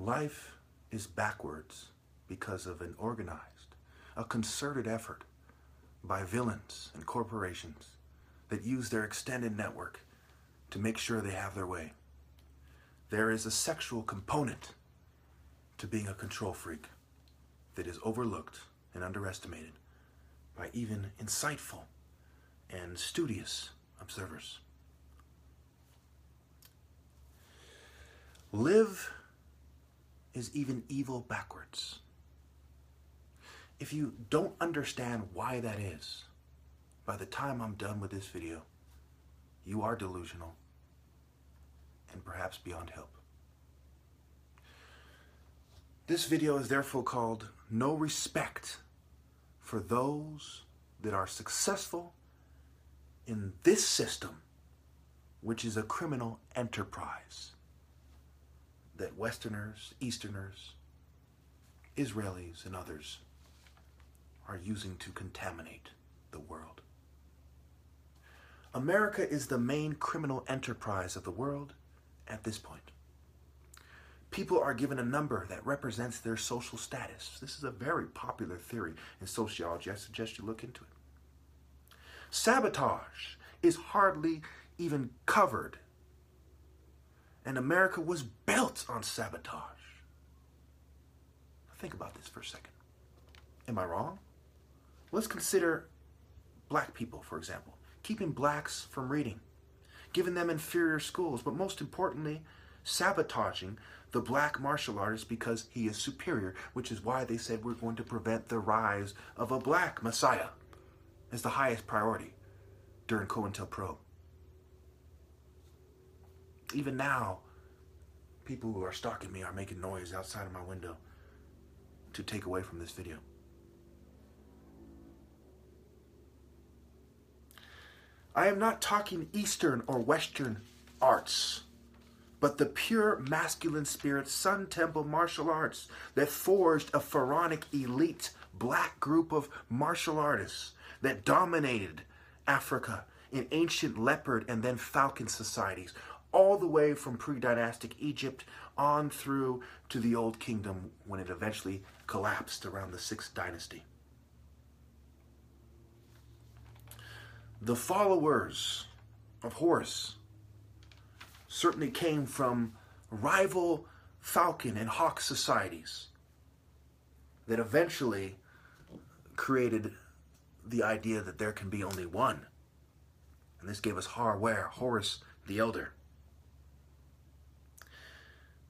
Life is backwards because of an organized, a concerted effort by villains and corporations that use their extended network to make sure they have their way. There is a sexual component to being a control freak that is overlooked and underestimated by even insightful and studious observers. Live is even evil backwards. If you don't understand why that is, by the time I'm done with this video, you are delusional and perhaps beyond help. This video is therefore called No Respect for Those that are Successful in This System, which is a criminal enterprise that Westerners, Easterners, Israelis, and others are using to contaminate the world. America is the main criminal enterprise of the world at this point. People are given a number that represents their social status. This is a very popular theory in sociology. I suggest you look into it. Sabotage is hardly even covered. And America was built on sabotage. Think about this for a second. Am I wrong? Let's consider black people, for example. Keeping blacks from reading, giving them inferior schools, but most importantly, sabotaging the black martial artist because he is superior, which is why they said we're going to prevent the rise of a black messiah as the highest priority during COINTELPRO. Even now, people who are stalking me are making noise outside of my window to take away from this video. I am not talking Eastern or Western arts, but the pure masculine spirit Sun Temple martial arts that forged a pharaonic elite black group of martial artists that dominated Africa in ancient leopard and then falcon societies, all the way from pre-dynastic Egypt on through to the Old Kingdom when it eventually collapsed around the 6th dynasty. The followers of Horus certainly came from rival falcon and hawk societies that eventually created the idea that there can be only one. And this gave us Horus the Elder.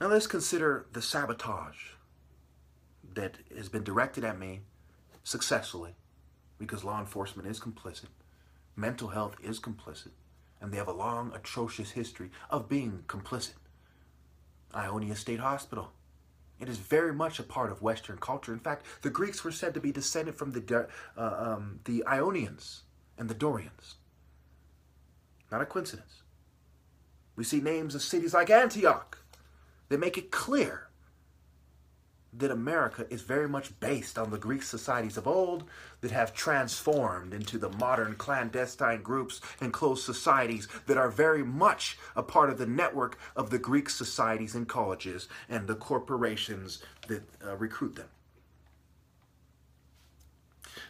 Now let's consider the sabotage that has been directed at me successfully, because law enforcement is complicit, mental health is complicit, and they have a long, atrocious history of being complicit. Ionia State Hospital. It is very much a part of Western culture. In fact, the Greeks were said to be descended from the Ionians and the Dorians. Not a coincidence. We see names of cities like Antioch. They make it clear that America is very much based on the Greek societies of old that have transformed into the modern clandestine groups and closed societies that are very much a part of the network of the Greek societies and colleges and the corporations that recruit them.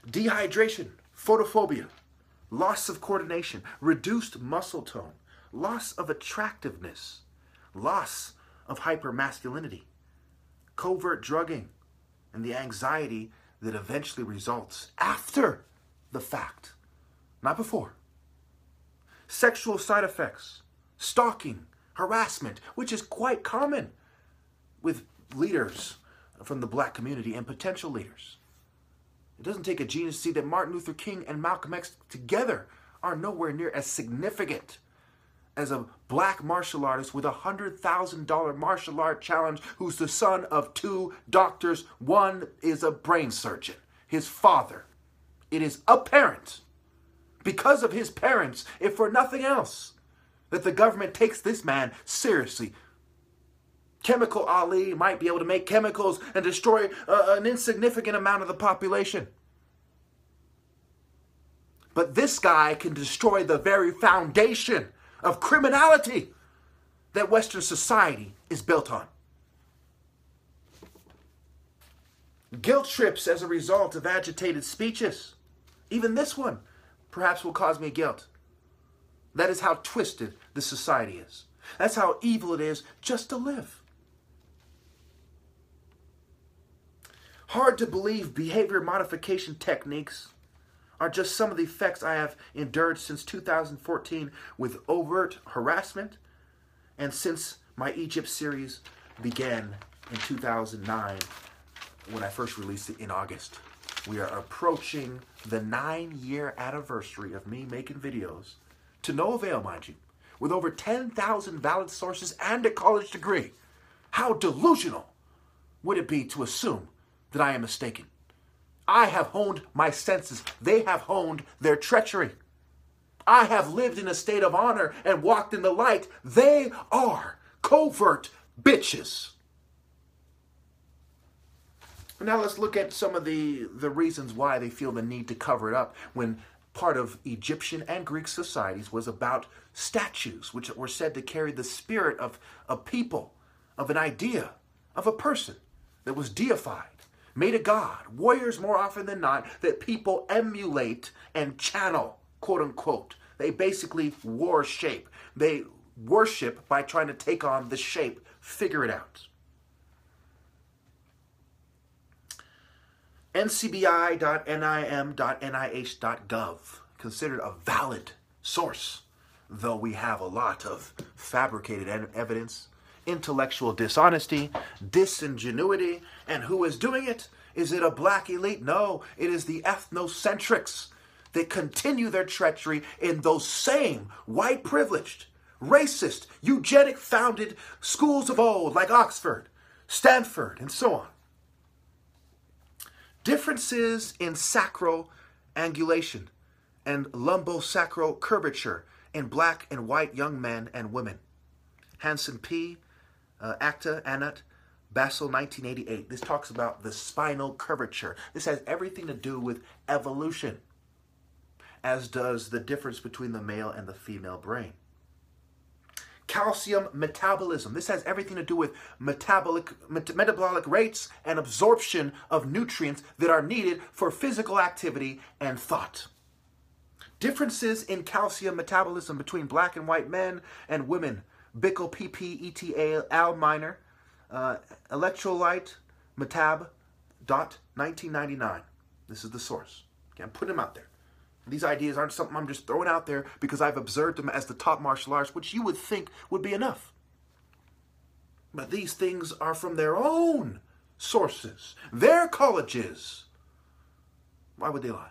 Dehydration, photophobia, loss of coordination, reduced muscle tone, loss of attractiveness, loss of hypermasculinity, covert drugging, and the anxiety that eventually results after the fact, not before. Sexual side effects, stalking, harassment, which is quite common with leaders from the black community and potential leaders. It doesn't take a genius to see that Martin Luther King and Malcolm X together are nowhere near as significant as a black martial artist with a $100,000 martial art challenge who's the son of 2 doctors. One is a brain surgeon, his father. It is apparent, because of his parents, if for nothing else, that the government takes this man seriously. Chemical Ali might be able to make chemicals and destroy an insignificant amount of the population. But this guy can destroy the very foundation of criminality that Western society is built on. Guilt trips as a result of agitated speeches. Even this one perhaps will cause me guilt. That is how twisted the society is. That's how evil it is just to live. Hard to believe behavior modification techniques are just some of the effects I have endured since 2014 with overt harassment and since my Egypt series began in 2009 when I first released it in August. We are approaching the 9-year anniversary of me making videos, to no avail, mind you, with over 10,000 valid sources and a college degree. How delusional would it be to assume that I am mistaken? I have honed my senses. They have honed their treachery. I have lived in a state of honor and walked in the light. They are covert bitches. Now let's look at some of the reasons why they feel the need to cover it up when part of Egyptian and Greek societies was about statues, which were said to carry the spirit of a people, of an idea, of a person that was deified, made a god, warriors more often than not, that people emulate and channel, quote unquote. They basically worship. They worship by trying to take on the shape, figure it out. ncbi.nim.nih.gov, considered a valid source, though we have a lot of fabricated evidence, intellectual dishonesty, disingenuity, and who is doing it? Is it a black elite? No, it is the ethnocentrics that continue their treachery in those same white privileged, racist, eugenic-founded schools of old like Oxford, Stanford, and so on. Differences in sacral angulation and lumbosacral curvature in black and white young men and women. Hansen P., Acta, Annat, Basel, 1988. This talks about the spinal curvature. This has everything to do with evolution, as does the difference between the male and the female brain. Calcium metabolism. This has everything to do with metabolic rates and absorption of nutrients that are needed for physical activity and thought. Differences in calcium metabolism between black and white men and women. Bickel, PP, ETA, Al Minor, Electrolyte, Metab, dot, 1999. This is the source. Okay, I'm putting them out there. These ideas aren't something I'm just throwing out there because I've observed them as the top martial arts, which you would think would be enough. But these things are from their own sources, their colleges. Why would they lie?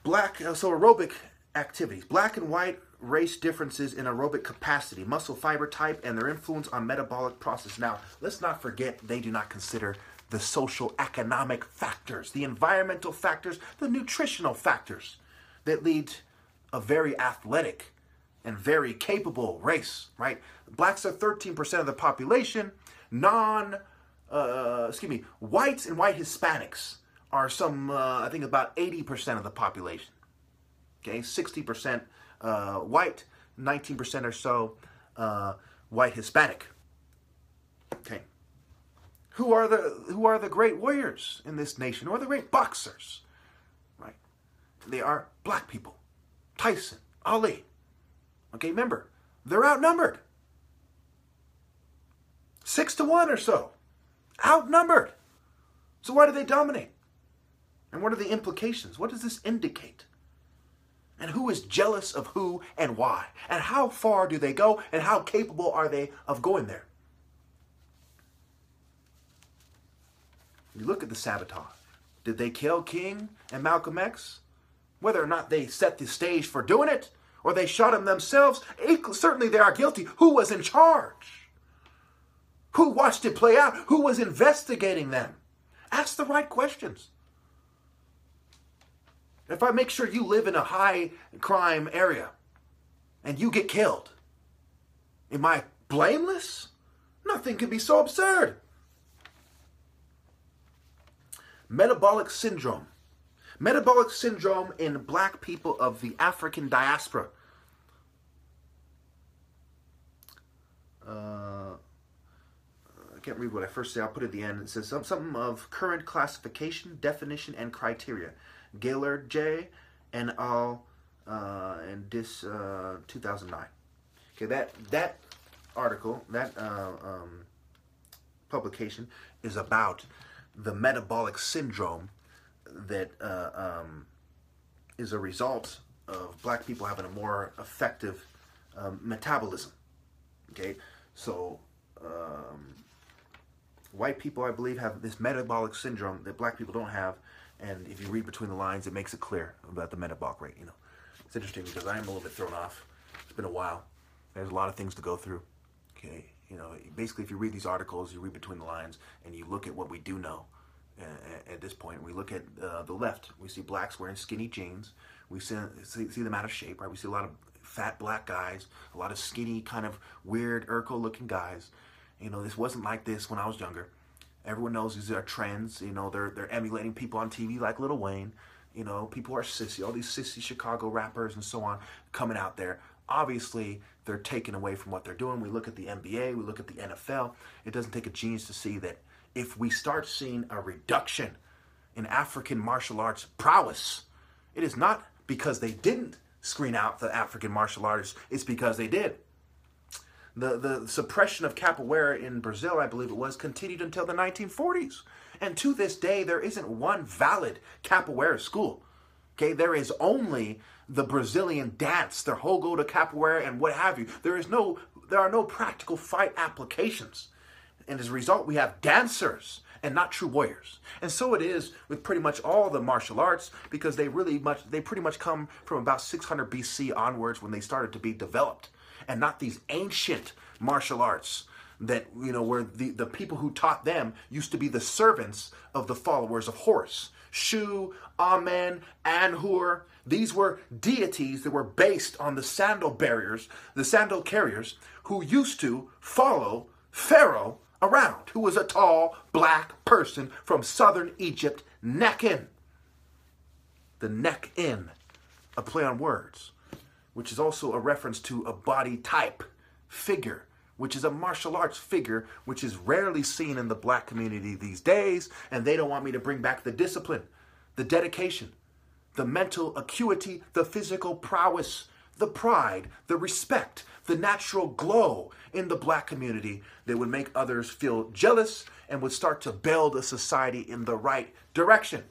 So aerobic activities. Black and white race differences in aerobic capacity, muscle fiber type, and their influence on metabolic process. Now, let's not forget they do not consider the social economic factors, the environmental factors, the nutritional factors that lead a very athletic and very capable race, right? Blacks are 13% of the population. Whites and white Hispanics are I think about 80% of the population. Okay, 60% white, 19% or so white Hispanic. Okay. Who are the great warriors in this nation? Who are the great boxers? Right? They are black people. Tyson, Ali. Okay, remember, they're outnumbered. 6-1 or so. Outnumbered. So why do they dominate? And what are the implications? What does this indicate? And who is jealous of who and why? And how far do they go? And how capable are they of going there? You look at the sabotage. Did they kill King and Malcolm X? Whether or not they set the stage for doing it, or they shot him themselves, certainly they are guilty. Who was in charge? Who watched it play out? Who was investigating them? Ask the right questions. If I make sure you live in a high crime area and you get killed, am I blameless? Nothing could be so absurd. Metabolic syndrome. Metabolic syndrome in black people of the African diaspora. I can't read what I first say. I'll put it at the end. It says something of current classification, definition, and criteria. Gaylord J. and al. And this 2009. Okay, that article, that publication is about the metabolic syndrome that is a result of black people having a more effective metabolism. Okay, so white people, I believe, have this metabolic syndrome that black people don't have, and if you read between the lines, it makes it clear about the metabolic rate. You know, it's interesting because I am a little bit thrown off. It's been a while. There's a lot of things to go through. Okay, you know, basically, if you read these articles, you read between the lines, and you look at what we do know. At this point, we look at the left. We see blacks wearing skinny jeans. We see them out of shape, right? We see a lot of fat black guys, a lot of skinny, kind of weird Urkel-looking guys. You know, this wasn't like this when I was younger. Everyone knows these are trends. You know, they're emulating people on TV like Lil Wayne. You know, people are sissy. All these sissy Chicago rappers and so on coming out there. Obviously, they're taken away from what they're doing. We look at the NBA. We look at the NFL. It doesn't take a genius to see that if we start seeing a reduction in African martial arts prowess, it is not because they didn't screen out the African martial artists. It's because they did. The suppression of capoeira in Brazil, I believe it was, continued until the 1940s. And to this day, there isn't one valid capoeira school. Okay, there is only the Brazilian dance, the jogo de capoeira, and what have you. There are no practical fight applications. And as a result, we have dancers and not true warriors. And so it is with pretty much all the martial arts, because they pretty much come from about 600 BC onwards when they started to be developed, and not these ancient martial arts that, you know, where the people who taught them used to be the servants of the followers of Horus. Shu, Amen, Anhur. These were deities that were based on the sandal carriers who used to follow Pharaoh around, who was a tall black person from southern Egypt, neck in. The neck in, a play on words, which is also a reference to a body type figure, which is a martial arts figure, which is rarely seen in the black community these days, and they don't want me to bring back the discipline, the dedication, the mental acuity, the physical prowess, the pride, the respect, the natural glow in the black community that would make others feel jealous and would start to build a society in the right direction.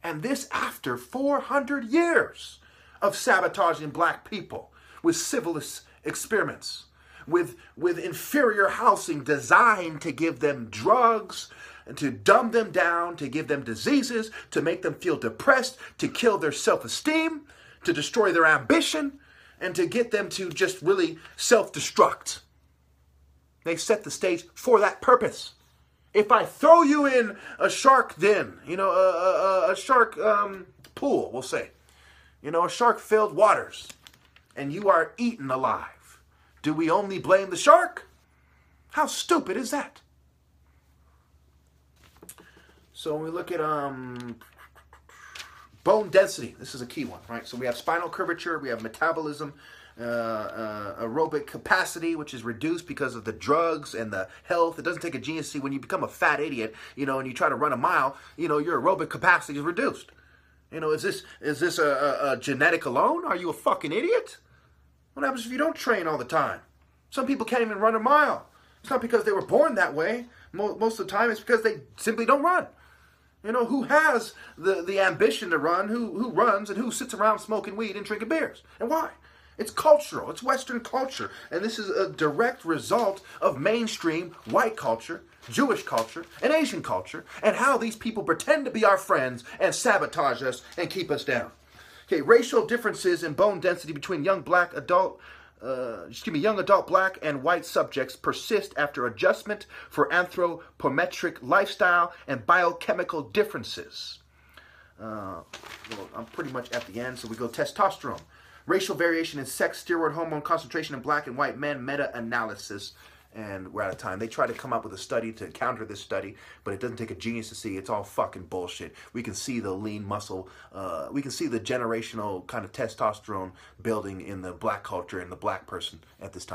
And this after 400 years of sabotaging black people with civilist experiments, with inferior housing designed to give them drugs, and to dumb them down, to give them diseases, to make them feel depressed, to kill their self-esteem, to destroy their ambition, and to get them to just really self-destruct. They set the stage for that purpose. If I throw you in a shark den, you know, a shark pool, we'll say, you know, a shark-filled waters, and you are eaten alive, do we only blame the shark? How stupid is that? So when we look at bone density, this is a key one, right? So we have spinal curvature, we have metabolism, aerobic capacity, which is reduced because of the drugs and the health. It doesn't take a genius to see when you become a fat idiot, you know, and you try to run a mile, you know, your aerobic capacity is reduced. You know, is this a genetic alone? Are you a fucking idiot? What happens if you don't train all the time? Some people can't even run a mile. It's not because they were born that way. Most of the time, it's because they simply don't run. You know, who has the ambition to run, who runs, and who sits around smoking weed and drinking beers? And why? It's cultural. It's Western culture. And this is a direct result of mainstream white culture, Jewish culture, and Asian culture, and how these people pretend to be our friends and sabotage us and keep us down. Okay, racial differences in bone density between young adult black and white subjects persist after adjustment for anthropometric lifestyle and biochemical differences. Well, I'm pretty much at the end, so we go testosterone. Racial variation in sex, steroid hormone concentration in black and white men, meta-analysis. And we're out of time. They try to come up with a study to counter this study, but it doesn't take a genius to see it's all fucking bullshit. We can see the lean muscle. We can see the generational kind of testosterone building in the black culture and the black person at this time.